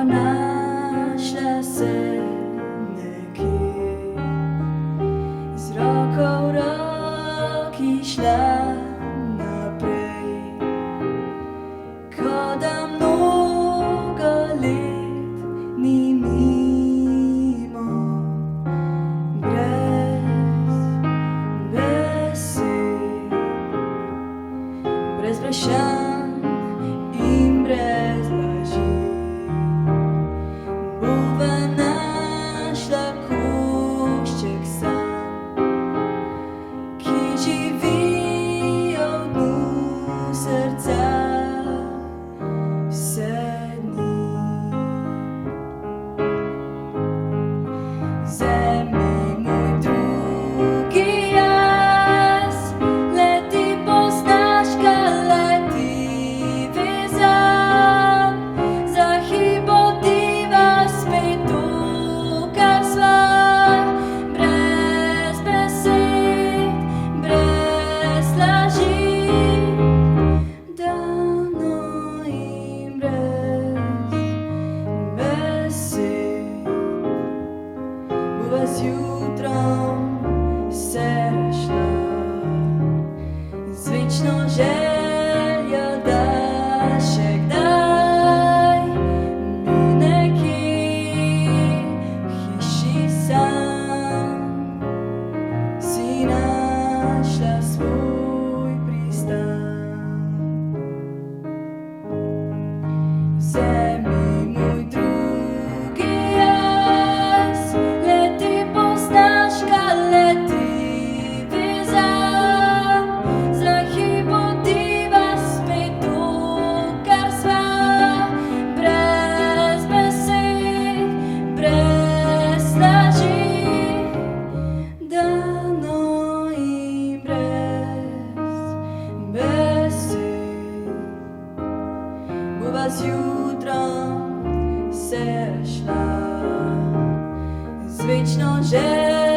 našla se nekje, z roko v roki šla naprej, kot da mnogo let ni mimo, brez besed, brez vprašanj in brez laži. Bova našla košček sam, ki živi v dnu srca vse dni. Vzemi moj drugi jaz, le ti poznaš, kaj leti vezan. Za hip odiva spet tu, kar sva, brez besed, brez laži. Davno in brez besed bova zjutrom se razšla, z večno željo, da še kdaj mi nekje v hiši sam si našla svoj pristan. Vzemi moj drugi jaz, le ti poznaš, kaj leti vezan. Za hip odiva spet tu, kar sva, brez besed, brez laži. Davno in brez besed bova zjutrom se razšla, z večno željo.